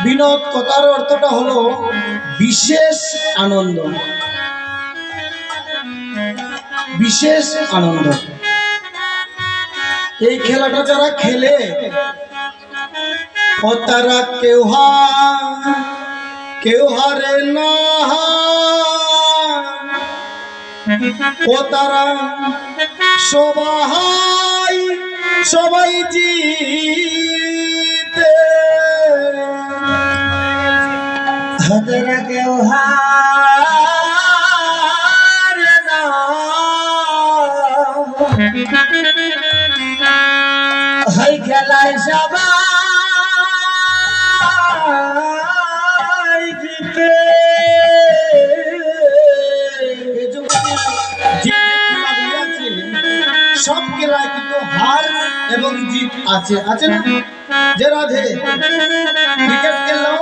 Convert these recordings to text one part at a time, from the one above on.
বিনোদ কথার অর্থটা হলো বিশেষ আনন্দ, বিশেষ আনন্দ। এই খেলাটা যারা খেলে ও তারা কেউ হারে না, ও তারা সবাই জিতে, তারা কেউ হারে না, এই খেলায় সবাই জিতে। সব খেলায় কিন্তু হার এবং জিত আছে, আছে না? যে রাধে ক্রিকেট খেললেও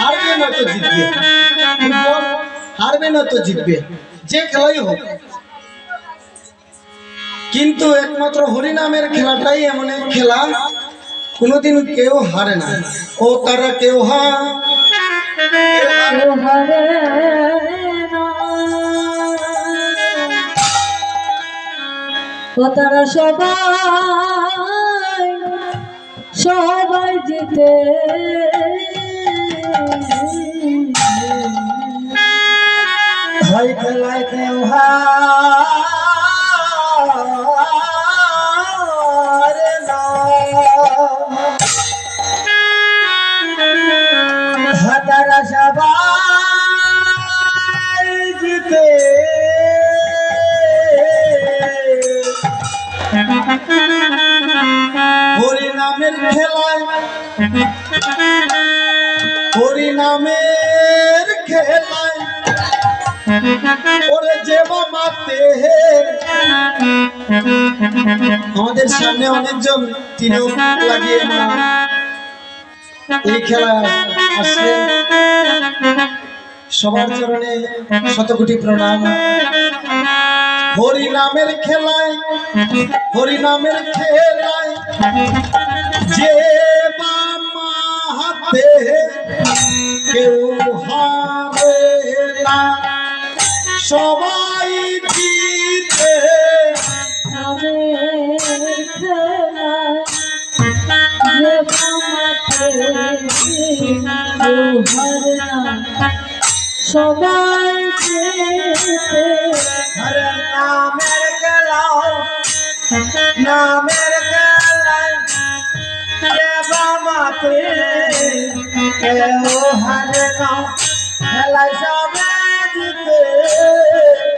হারবে নয়তো জিতবে, ফুটবল হারবে নয়তো জিতবে, যে খেলাই হোক। কিন্তু একমাত্র হরিনামের খেলাটাই এমন এক খেলা কোনোদিন কেউ হারে না। ও তারা কেউ ও তারা সবাই জিতে, হয় খেলায় কেউ হারে না, তারা সবাই জিতে। হরিনামের খেলায়, হরিনামের খেলায় ওরে যে মাতে, আমাদের সামনে অনেকজন তিলক লাগিয়ে এই খেলা আসলে সবার চরণে শতকোটি প্রণাম। হরিনামের খেলায়, হরিনামের খেলায় যে হাতে কেউ হারে না, সবাই জিতে। সবাই নামের খেলাও, নামের খেলায় মাতে কেউ হারে না, খেলায় সবাই জিতে।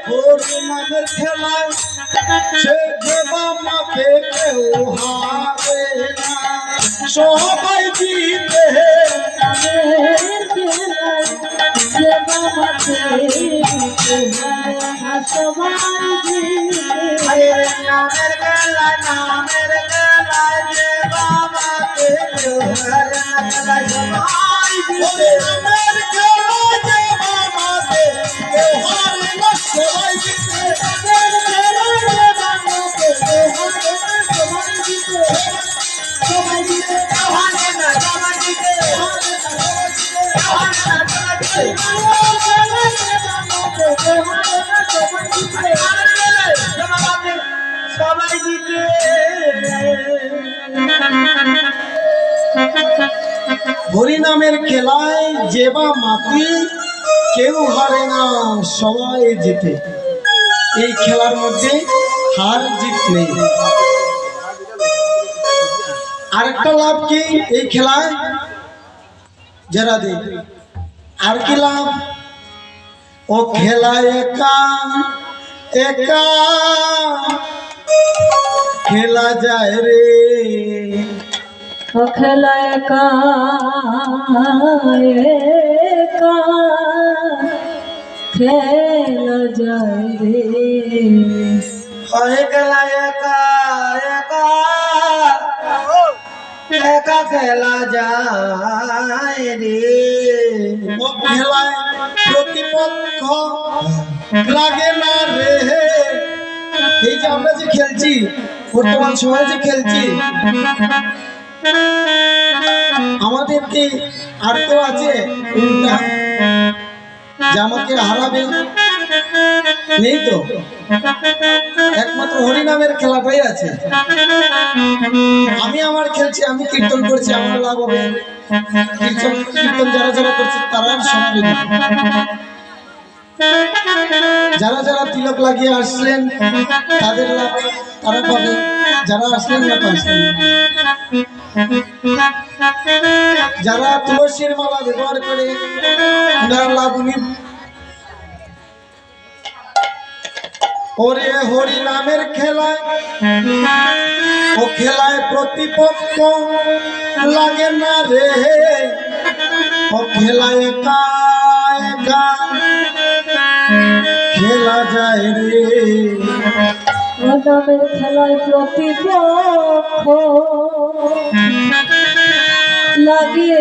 হরিনামের খেলায় সে মাতে কেউ হারে না, সবাই জিতে। নামের খেলায়, নামের খেলায় যে বাবাতে কেউ হারে না, খেলায় সবাই জিতে। নামের খেলায় যে বাবাতে কেউ হারে না, সবাই জিতে। নামের খেলায় যে বাবাতে কেউ হারে না, সবাই জিতে। সবাই জিতে, কেউ হারে না, সবাই জিতে। সবাই জিতে। হরিনামের খেলায় যে বা মাতি কেউ হারে না, সবাই জিতে। এই খেলার মধ্যে হার জিত নেই। আরেকটা লাভ কি এই খেলায় যারা দেখ, আর কি লাভ? ও খেলা একা একা খেলা যায় রে, ও খেলা একা একা খেলা যায় রে, হয় খেলা একা একা একা খেলা যায় রে। ও খেলায় প্রতিপক্ষ লাগে না রে। এই যে আমরা যে খেলছি, বর্তমান সময়ে যে খেলছি, আমাদেরকে আর কেউ আছে উল্টা যে আমাকে হারাবে? নেই তো, একমাত্র হরিনামের খেলাটাই আছে। আমি আমার খেলছি, আমি কীর্তন করছি, আমার লাভ হবে। কীর্তন যারা যারা করছে তারা সমানে যারা যারা তিলক লাগিয়ে আসলেন তাদের লাভ তারা পাবে, যারা আসলেন না আসলেন। যারা তুলসীর মালা ব্যবহার করে তার লাভ উনি। ওরে হরি নামের খেলায় ও খেলায় প্রতিপক্ষ লাগে না রে, ও খেলায় একা একা খেলা যায় রে। নামের খেলায় প্রতিপক্ষ লাগে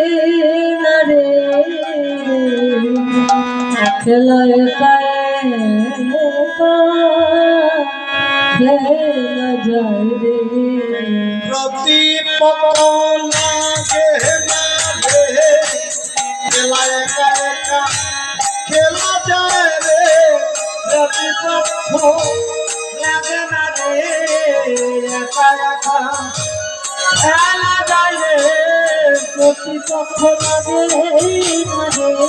না রে, খেলায় একা একা খেলা যায় রে। প্রতিপক্ষ লাগে না রে, খেলায় একা একা খেলা যায় রে। প্রতিপক্ষ লাগে না রে, একা একা খেলা যায় রে। প্রতিপক্ষ লাগে না রে,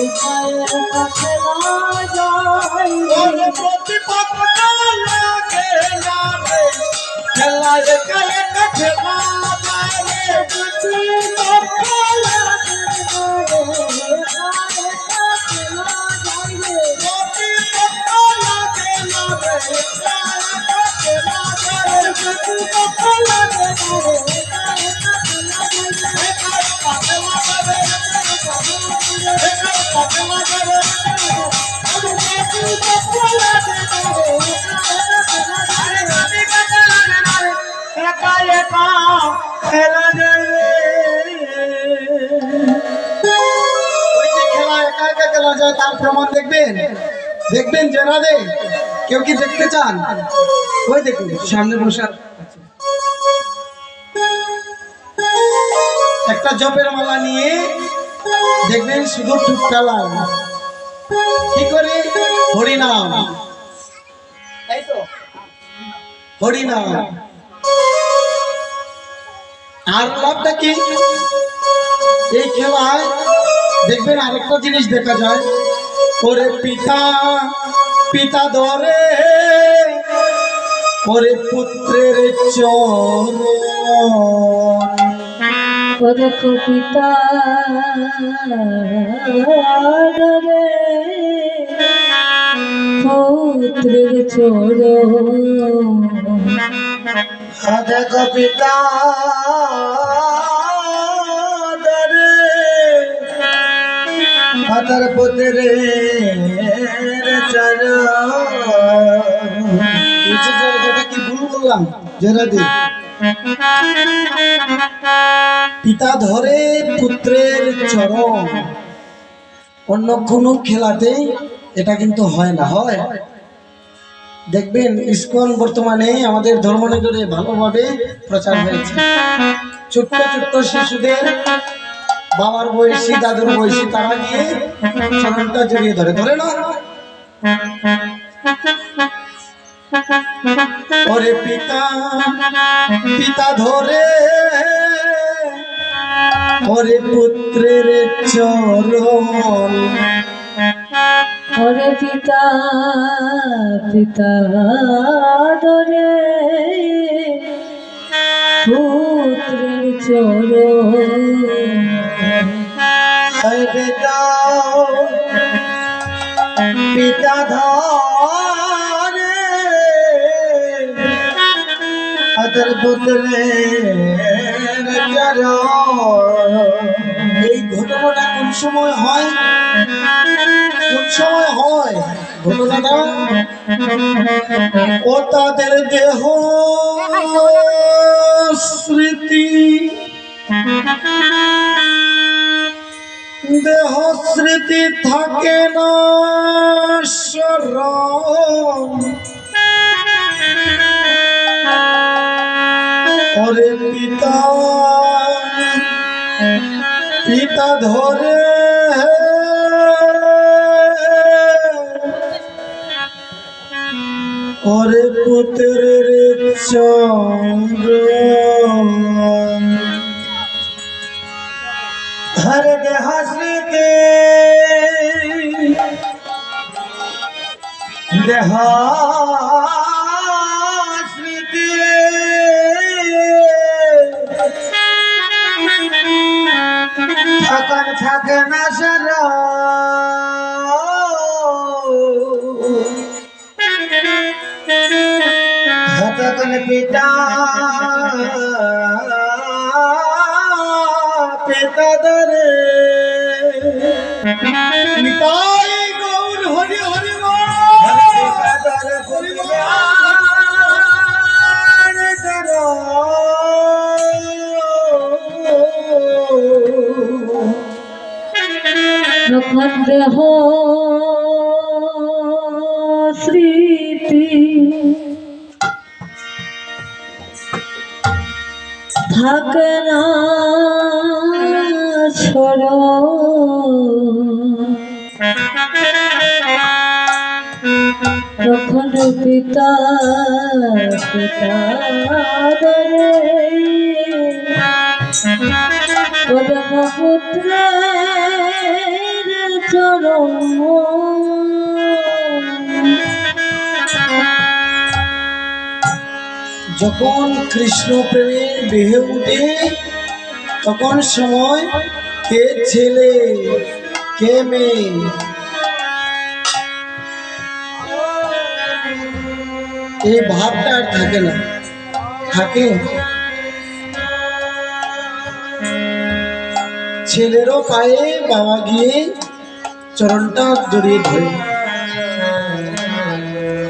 একা একা খেলা যায় রে। প্রতিপক্ষ লাগে না রে, খেলা একা একা খেলা যায় রে। প্রতিপক্ষ লাগে না রে, একা একা খেলা যায় রে। প্রতিপক্ষ লাগে না রে, একা একা খেলা যায় রে। প্রতিপক্ষ লাগে না রে, একা একা খেলা যায় রে। একা একা খেলা যায় রে, একা একা খেলা যায় রে। প্রতিপক্ষ লাগে না রে, একা একা খেলা যায় রে। প্রতিপক্ষ লাগে না রে, একা একা খেলা যায় রে। ওই যে খেলা একা একা খেলা যায় তার প্রমাণ দেখবেন, দেখবেন যারা দে কেউ কি দেখতে চান? ওই দেখুন সামনে বসার একটা জপের মালা নিয়ে দেখবেন শুধু টুকটালা কি করে হরিনাম, তাই তো হরিনাম। আর লাভটা কি? এই খেলায় দেখবেন আরেকটা জিনিস দেখা যায়, ওরে পিতা পিতা ধরে ওরে পুত্রের চরণ। ও দেখো পিতা রে, পুত্রের চরণ। দেখো পিতা ধরে তার পুত্রের চরণ। যেটা কি ভুল বললাম যেটা দি পিতা ধরে পুত্রের চরণ। অন্য কোনো খেলাতে এটা কিন্তু হয় না। হয় দেখবেন ইসকন বর্তমানে আমাদের ধর্মনগরে ভালোভাবে প্রচার হয়েছে। ছোট্ট ছোট্ট শিশুদের বাবার বয়সী দাদুর বয়সী তারা গিয়ে চরণটা জড়িয়ে ধরে, ধরে না? ওরে পিতা পিতা ধরে ওরে পুত্রের চরণ। ওরে পিতা পিতা ধরে পুত্রের চরণ। পিতা পিতা ধরে আদর পুত্রের চরণ। এই ঘটনাটা কোন সময় হয়? কোন সময় হয় ঘটনাটা? ও তাদের দেহ স্মৃতি দেহ স্মৃতি থাকে না স্মরণ। ওরে পিতা পিতা ধরে ওরে পুত্রের চরণ হরে দেহাশ্রীতে দেহাশ্রীতে থাকার থাকে না সারা তখন পিতা পিতা দরে নিতাই গৌর হরি হরি পিতা দরে যখন দেহ স্মৃতি থাকে না তখন পিতা পিতা পুত্রের চরণ যখন কৃষ্ণ প্রেমের দেহে উঠে তখন সময় কে ছেলে কে মেয়ে এই ভাবটা আর থাকে না থাকে ছেলেরও পায়ে বাবা গিয়ে চরণটা জড়িয়ে ধরে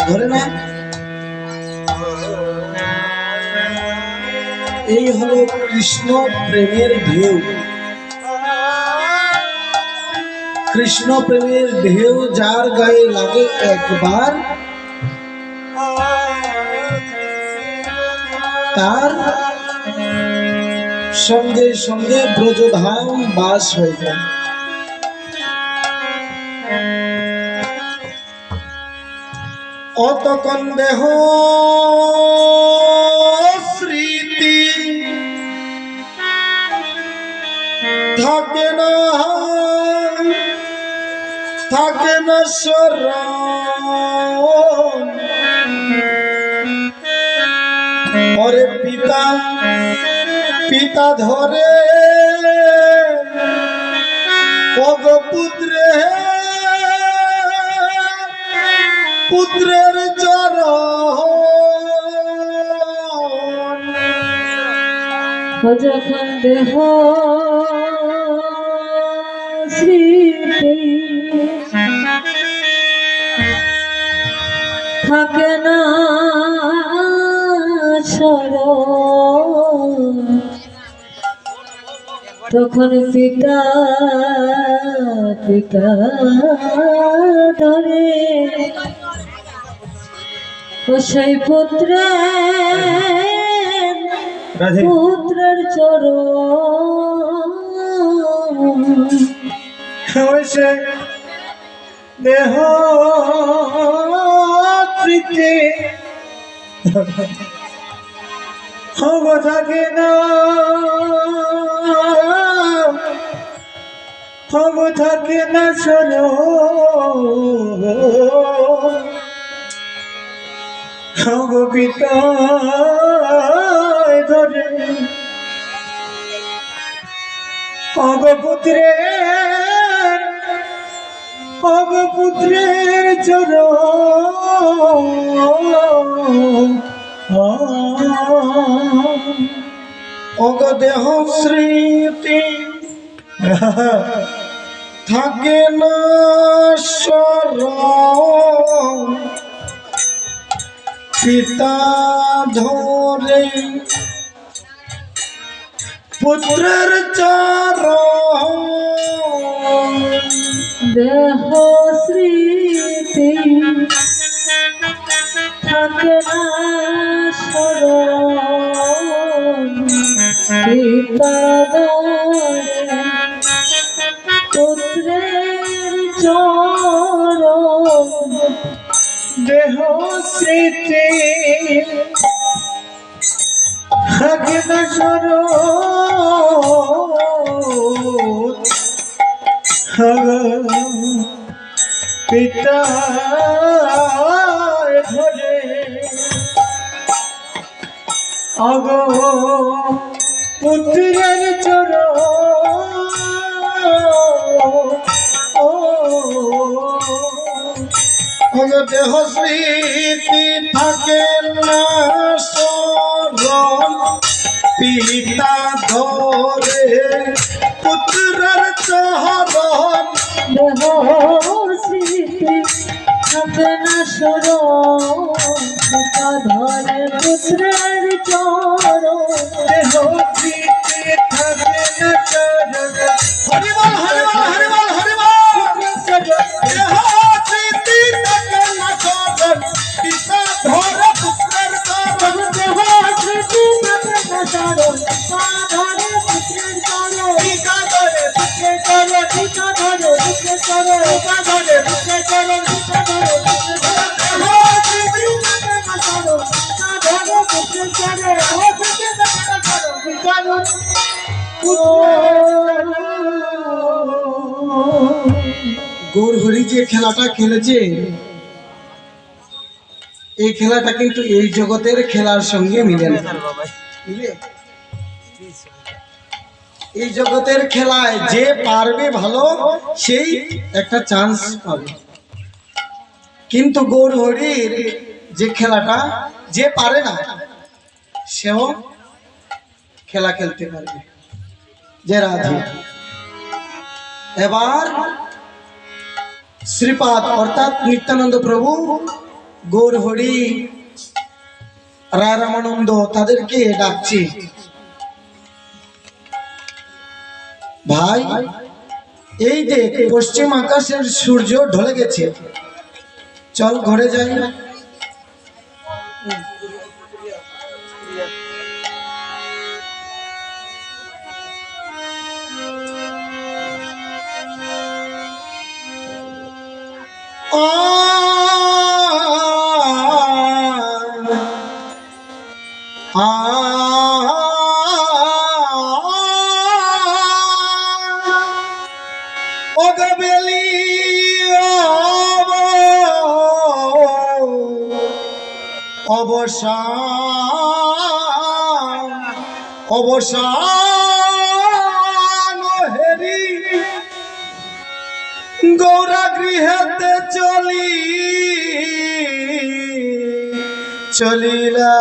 ধরে না এই হলো কৃষ্ণ প্রেমের ঢেউ কৃষ্ণ প্রেমের ঢেউ যার গায়ে লাগে একবার তার সঙ্গে সঙ্গে ব্রজধাম বাস হয়ে যায় অতক্ষণ দেহ স্মৃতি থাকে না স্মরণ ওরে পিতা পিতা ধরে পগ পুত্রে পুত্রের চরণ যখন দেহ স্মৃতি থাকে না তখন পিতা পিতা ধরে ও সেই পুত্রের চরণ সে দেহ স্মৃতি হব থাকে না হব থাকে না শোনো হব পিতা ধরে হব পুত্রের চরণ অগ দেহ স্মৃতি থাকে না স্মরণ পিতা ধরে পুত্রের চরণ দেহ স্মৃতি থাকে না স্মরণ পিতা ধরে পুত্রের চরণ দেহ স্মৃতি থাকে না স্মরণ পিতা ধরে অগ পুত্রের চরণ দেহ স্মৃতি থাকে না স্মরণ পিতা ধরে পুত্রের চরণ দেহ স্মৃতি থাকে না স্মরণ পিতা ধরে পুত্রের চরণ দেহ স্মৃতি থাকে না চরণ হরি বল হরি বল হরি বল হরি বল দেহ স্মৃতি থাকে না চরণ পিতা ধরে পুত্রের চরণ দেহ স্মৃতি থাকে না স্মরণ পিতা ধরে পুত্রের চরণ পিতা ধরে পুত্রের চরণ পিতা ধরে পুত্রের চরণ পিতা ধরে পুত্রের চরণ পিতা ধরে পুত্রের চরণ দেহ স্মৃতি থাকে না স্মরণ পিতা ধরে পুত্রের চরণ গৌরহরি যে খেলাটা খেলেছে এই খেলাটা কিন্তু এই জগতের খেলার সঙ্গে মিলে না মিলে? এই জগতের খেলায় যে পারবে ভালো সেই একটা চান্স পাবে, কিন্তু গৌরহরির যে খেলাটা যে পারে না সেও খেলা খেলতে পারবে, যে রাধে। এবার শ্রীপাদ অর্থাৎ নিত্যানন্দ প্রভু গৌরহরি রায় রামানন্দ তাদেরকে ডাকছে, ভাই এই দেখ পশ্চিম আকাশের সূর্য ঢলে গেছে, চল ঘরে যাই। অবসান হেরি গৌরা গৃহেতে চলিলা